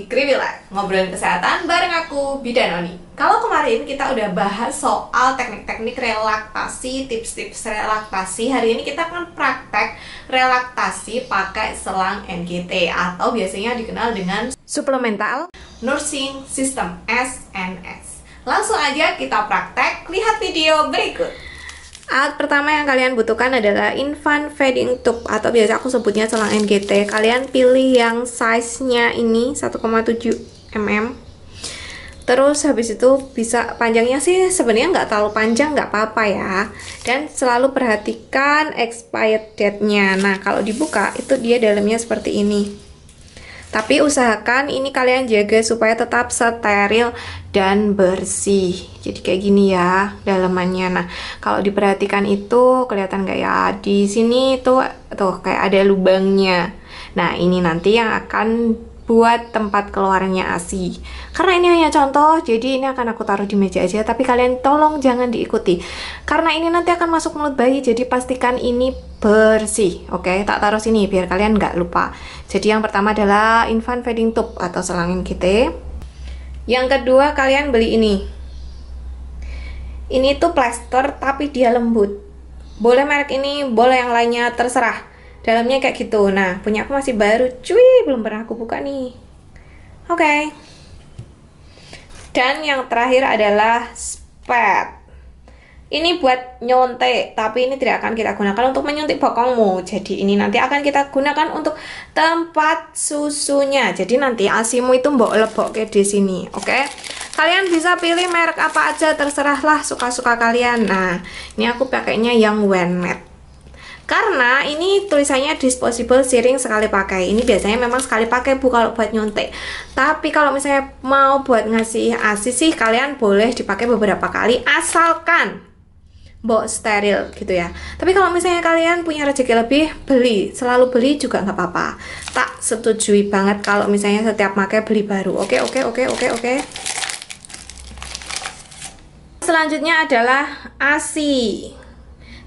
Kriwila, ngobrolin kesehatan bareng aku, Bidan Oni. Kalau kemarin kita udah bahas soal teknik-teknik relaksasi, tips-tips relaksasi, hari ini kita akan praktek relaksasi pakai selang NGT atau biasanya dikenal dengan Supplemental Nursing System (SNS). Langsung aja kita praktek, lihat video berikut. Alat pertama yang kalian butuhkan adalah infant feeding tube atau biasa aku sebutnya selang NGT. Kalian pilih yang size-nya ini 1,7 mm. Terus habis itu bisa panjangnya sih sebenarnya nggak terlalu panjang, nggak apa-apa ya. Dan selalu perhatikan expired date-nya. Nah, kalau dibuka itu dia dalamnya seperti ini. Tapi usahakan ini kalian jaga supaya tetap steril dan bersih. Jadi kayak gini ya dalamannya. Nah, kalau diperhatikan itu kelihatan nggak ya? Di sini tuh kayak ada lubangnya. Nah, ini nanti yang akan buat tempat keluarnya ASI. Karena ini hanya contoh, jadi ini akan aku taruh di meja aja. Tapi kalian tolong jangan diikuti. Karena ini nanti akan masuk mulut bayi, jadi pastikan ini bersih. Oke, tak taruh sini biar kalian nggak lupa. Jadi yang pertama adalah infant feeding tube atau selang NGT. Yang kedua kalian beli ini. Ini tuh plester tapi dia lembut. Boleh merek ini, boleh yang lainnya, terserah. Dalamnya kayak gitu. Nah, punya aku masih baru, cuy, belum pernah aku buka nih. Oke. Dan yang terakhir adalah spad. Ini buat nyontek, tapi ini tidak akan kita gunakan untuk menyuntik bokongmu. Jadi ini nanti akan kita gunakan untuk tempat susunya. Jadi nanti asimu itu mbok lebok ke di sini, oke? Kalian bisa pilih merek apa aja, terserahlah suka-suka kalian. Nah, ini aku pakainya yang Wenmed. Karena ini tulisannya disposable siring sekali pakai. Ini biasanya memang sekali pakai Bu kalau buat nyuntik. Tapi kalau misalnya mau buat ngasih ASI sih kalian boleh dipakai beberapa kali asalkan mbok steril gitu ya. Tapi kalau misalnya kalian punya rezeki lebih, beli, selalu beli juga nggak apa-apa. Tak setujui banget kalau misalnya setiap pakai beli baru. Oke. Selanjutnya adalah ASI.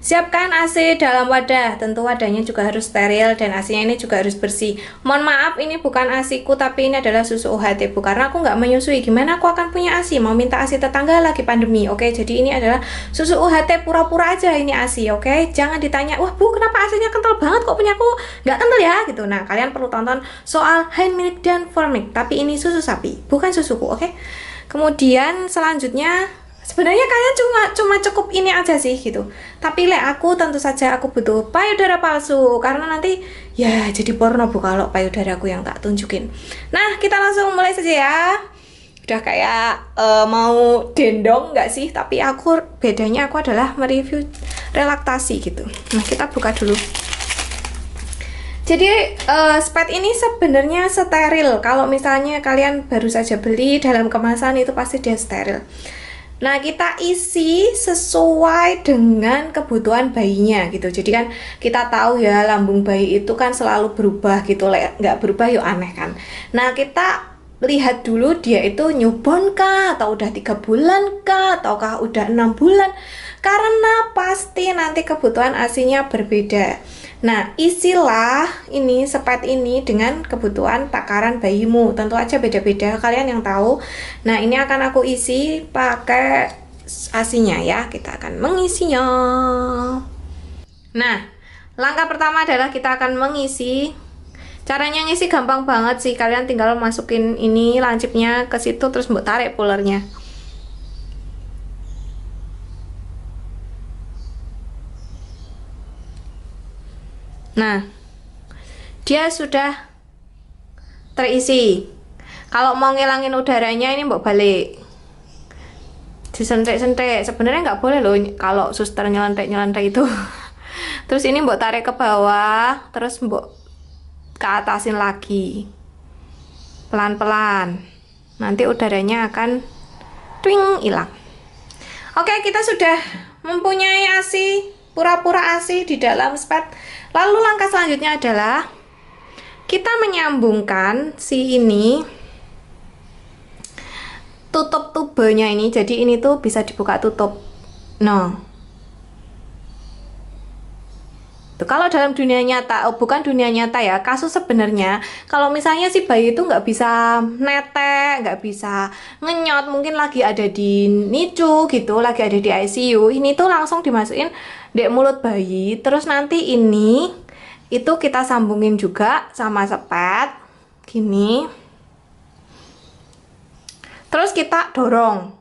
Siapkan ASI dalam wadah, tentu wadahnya juga harus steril dan ASI-nya ini juga harus bersih. Mohon maaf, ini bukan ASI-ku tapi ini adalah susu UHT Bu, karena aku nggak menyusui. Gimana aku akan punya ASI? Mau minta ASI tetangga lagi pandemi, oke? Jadi ini adalah susu UHT, pura-pura aja ini ASI, oke? Jangan ditanya, wah Bu kenapa ASI-nya kental banget kok punya aku nggak kental ya? Gitu. Nah, kalian perlu tonton soal hand milk dan form milk, tapi ini susu sapi, bukan susuku, oke? Kemudian selanjutnya sebenarnya kalian cuma cukup ini aja sih gitu. Tapi aku tentu saja aku butuh payudara palsu karena nanti ya jadi porno Bu kalau payudaraku yang tak tunjukin. Nah, kita langsung mulai saja ya. Udah kayak mau dendong nggak sih? Tapi bedanya aku adalah mereview relaksasi gitu. Nah, kita buka dulu. Jadi spad ini sebenarnya steril. Kalau misalnya kalian baru saja beli dalam kemasan itu pasti dia steril. Nah, kita isi sesuai dengan kebutuhan bayinya gitu. Jadi kan kita tahu ya lambung bayi itu kan selalu berubah gitu. Nggak berubah yuk aneh kan. Nah, kita lihat dulu dia itu newborn kah, atau udah 3 bulan kah, ataukah udah 6 bulan. Karena pasti nanti kebutuhan ASI-nya berbeda. Nah, isilah ini spad ini dengan kebutuhan takaran bayimu. Tentu aja beda-beda, kalian yang tahu. Nah, ini akan aku isi pakai ASI-nya ya. Kita akan mengisinya. Nah, langkah pertama adalah kita akan mengisi. Caranya ngisi gampang banget sih. Kalian tinggal masukin ini lancipnya ke situ terus mbok tarik pulernya. Nah, dia sudah terisi. Kalau mau ngilangin udaranya ini mbok balik, disentek-sentek. Sebenarnya nggak boleh loh kalau suster nyelentek-nyelentek itu. Terus ini mbok tarik ke bawah, terus mbok ke atasin lagi, pelan-pelan. Nanti udaranya akan twing hilang. Oke, kita sudah mempunyai ASI, pura-pura ASI di dalam spad. Lalu langkah selanjutnya adalah kita menyambungkan si ini, tutup tubenya ini. Jadi ini tuh bisa dibuka tutup. Tuh, kalau dalam dunia nyata, bukan dunia nyata ya, kasus sebenarnya, kalau misalnya si bayi itu nggak bisa netek, nggak bisa ngenyot, mungkin lagi ada di NICU gitu, lagi ada di ICU, ini tuh langsung dimasukin di mulut bayi, terus nanti ini, itu kita sambungin juga sama sepet, gini, terus kita dorong,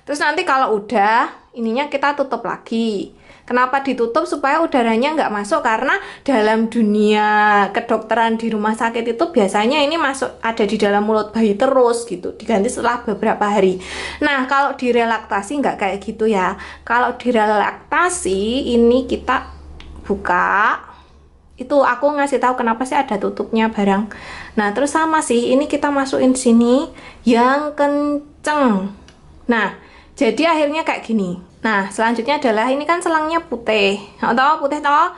terus nanti kalau udah, ininya kita tutup lagi. Kenapa ditutup? Supaya udaranya nggak masuk, karena dalam dunia kedokteran di rumah sakit itu biasanya ini masuk ada di dalam mulut bayi terus gitu, diganti setelah beberapa hari. Nah, kalau di relaktasi nggak kayak gitu ya. Kalau di relaktasi ini kita buka, itu aku ngasih tahu kenapa sih ada tutupnya barang. Nah, terus sama sih, ini kita masukin sini yang kenceng. Nah, jadi akhirnya kayak gini. Nah, selanjutnya adalah ini kan selangnya putih. Atau putih toh?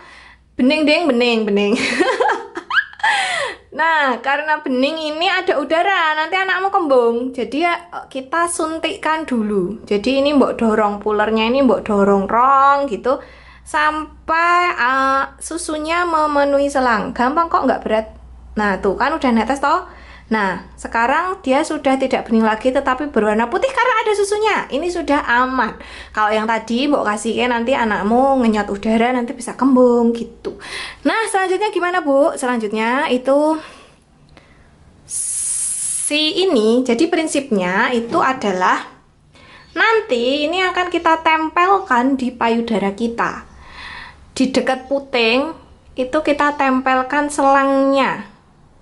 Bening ding, bening. Nah, karena bening ini ada udara, nanti anakmu kembung. Jadi ya kita suntikkan dulu. Jadi ini mbok dorong pulernya, ini mbok dorong rong gitu sampai susunya memenuhi selang. Gampang kok, nggak berat. Nah, tuh kan udah netes toh. Nah, sekarang dia sudah tidak bening lagi tetapi berwarna putih karena ada susunya. Ini sudah aman. Kalau yang tadi mbok kasihnya nanti anakmu ngenyot udara, nanti bisa kembung gitu. Nah, selanjutnya gimana, Bu? Selanjutnya itu si ini, jadi prinsipnya itu adalah nanti ini akan kita tempelkan di payudara kita. Di dekat puting itu kita tempelkan selangnya.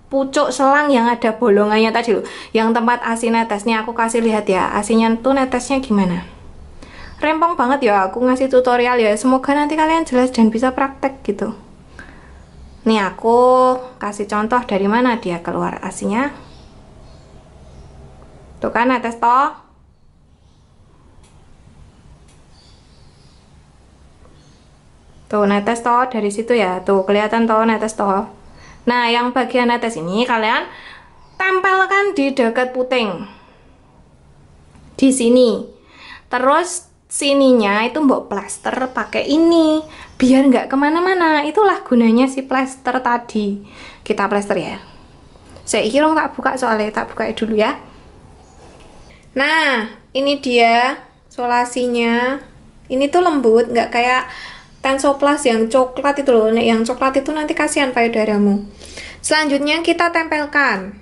Pucuk selang yang ada bolongannya tadi loh, yang tempat ASI netesnya aku kasih lihat ya, ASInya tuh netesnya gimana. Rempong banget ya, aku ngasih tutorial ya, semoga nanti kalian jelas dan bisa praktek gitu. Nih aku kasih contoh dari mana dia keluar ASInya. Tuh kan netes toh. Tuh netes toh dari situ ya, tuh kelihatan toh netes toh. Nah, yang bagian netes ini kalian tempelkan di dekat puting. Di sini. Terus sininya itu mbok plester pakai ini. Biar nggak kemana-mana. Itulah gunanya si plester tadi. Kita plester ya. Saya kira tak buka soalnya, tak buka dulu ya. Nah, ini dia solasinya. Ini tuh lembut, nggak kayak Tensoplas yang coklat itu loh. Yang coklat itu nanti kasihan payudaramu. Selanjutnya kita tempelkan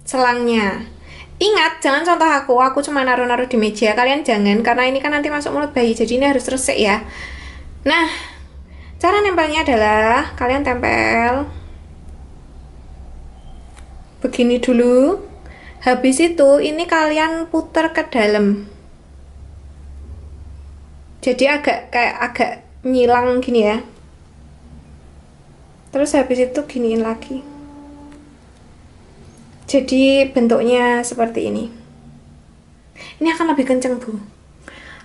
selangnya. Ingat, jangan contoh aku cuma naruh-naruh di meja. Kalian jangan, karena ini kan nanti masuk mulut bayi, jadi ini harus resik ya. Nah, cara nempelnya adalah kalian tempel begini dulu. Habis itu ini kalian putar ke dalam. Jadi agak nyilang gini ya. Terus habis itu giniin lagi. Jadi bentuknya seperti ini. Ini akan lebih kenceng, Bu.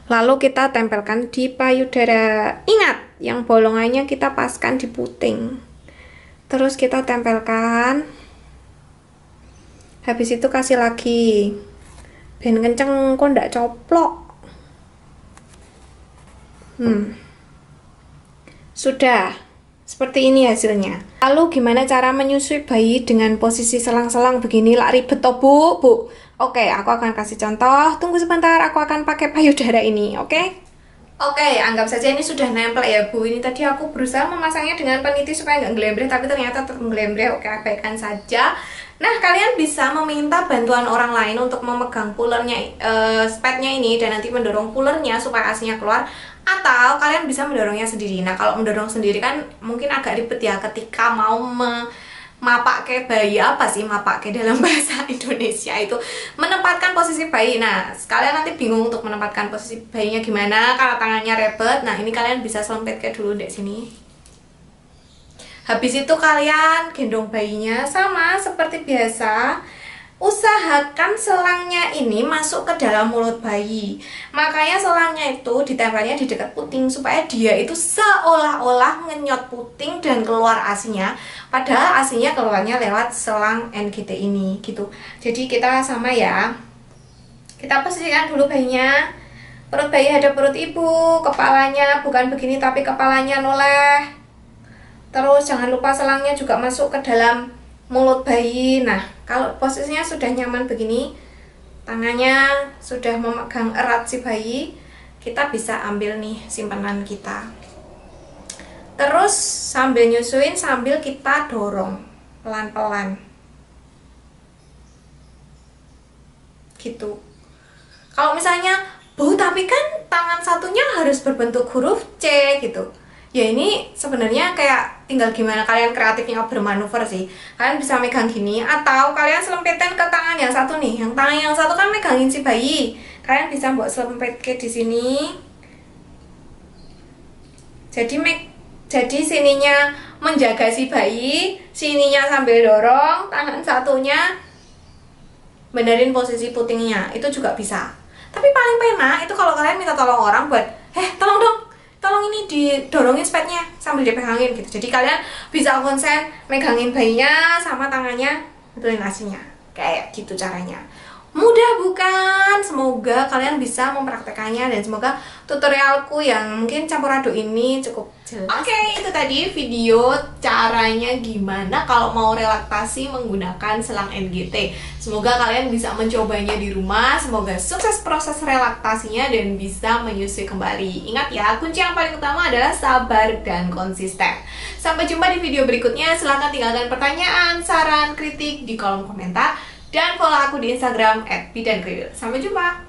Lalu kita tempelkan di payudara. Ingat, yang bolongannya kita paskan di puting. Terus kita tempelkan. Habis itu kasih lagi. Ben kenceng, kok ndak coplok. Sudah, seperti ini hasilnya. Lalu gimana cara menyusui bayi dengan posisi selang-selang begini? Lah ribet toh, Bu? Oke, aku akan kasih contoh. Tunggu sebentar, aku akan pakai payudara ini, oke? Oke, anggap saja ini sudah nempel ya, Bu. Ini tadi aku berusaha memasangnya dengan peniti supaya nggak ngelembreh, tapi ternyata tetap ngelembreh. Oke, abaikan saja. Nah, kalian bisa meminta bantuan orang lain untuk memegang pulernya, spatnya ini, dan nanti mendorong pulernya supaya ASInya keluar. Atau kalian bisa mendorongnya sendiri. Nah, kalau mendorong sendiri kan mungkin agak ribet ya ketika mau mapak bayi. Apa sih mapak dalam bahasa Indonesia itu? Menempatkan posisi bayi. Nah, kalian nanti bingung untuk menempatkan posisi bayinya gimana karena tangannya rebet. Nah, ini kalian bisa selempitkan dulu di sini. Habis itu kalian gendong bayinya sama seperti biasa. Usahakan selangnya ini masuk ke dalam mulut bayi. Makanya selangnya itu ditempelnya di dekat puting supaya dia itu seolah-olah ngenyot puting dan keluar ASInya. Padahal ASInya keluarnya lewat selang NGT ini gitu. Jadi kita sama ya. Kita posisikan dulu bayinya. Perut bayi hadap perut ibu, kepalanya bukan begini tapi kepalanya noleh. Terus jangan lupa selangnya juga masuk ke dalam mulut bayi. Nah, kalau posisinya sudah nyaman begini, tangannya sudah memegang erat si bayi, kita bisa ambil nih simpanan kita. Terus sambil nyusuin, sambil kita dorong pelan-pelan gitu. Kalau misalnya Bu, tapi kan tangan satunya harus berbentuk huruf C gitu. Ya ini sebenarnya kayak tinggal gimana kalian kreatifnya bermanuver sih. Kalian bisa megang gini, atau kalian selempitkan ke tangan yang satu nih. Yang tangan yang satu kan megangin si bayi. Kalian bisa buat selempit ke di sini. Jadi sininya menjaga si bayi, sininya sambil dorong, tangan satunya benerin posisi putingnya. Itu juga bisa. Tapi paling penak itu kalau kalian minta tolong orang buat, tolong dong, tolong ini didorongin spetnya sambil dipegangin gitu. Jadi kalian bisa konsen megangin bayinya sama tangannya betulin asinya. Kayak gitu caranya. Mudah bukan? Semoga kalian bisa mempraktekannya dan semoga tutorialku yang mungkin campur aduk ini cukup jelas. Oke, itu tadi video caranya gimana kalau mau relaksasi menggunakan selang NGT. Semoga kalian bisa mencobanya di rumah. Semoga sukses proses relaksasinya dan bisa menyusui kembali. Ingat ya, kunci yang paling utama adalah sabar dan konsisten. Sampai jumpa di video berikutnya. Silahkan tinggalkan pertanyaan, saran, kritik di kolom komentar. Dan follow aku di Instagram @bidankriwil. Sampai jumpa!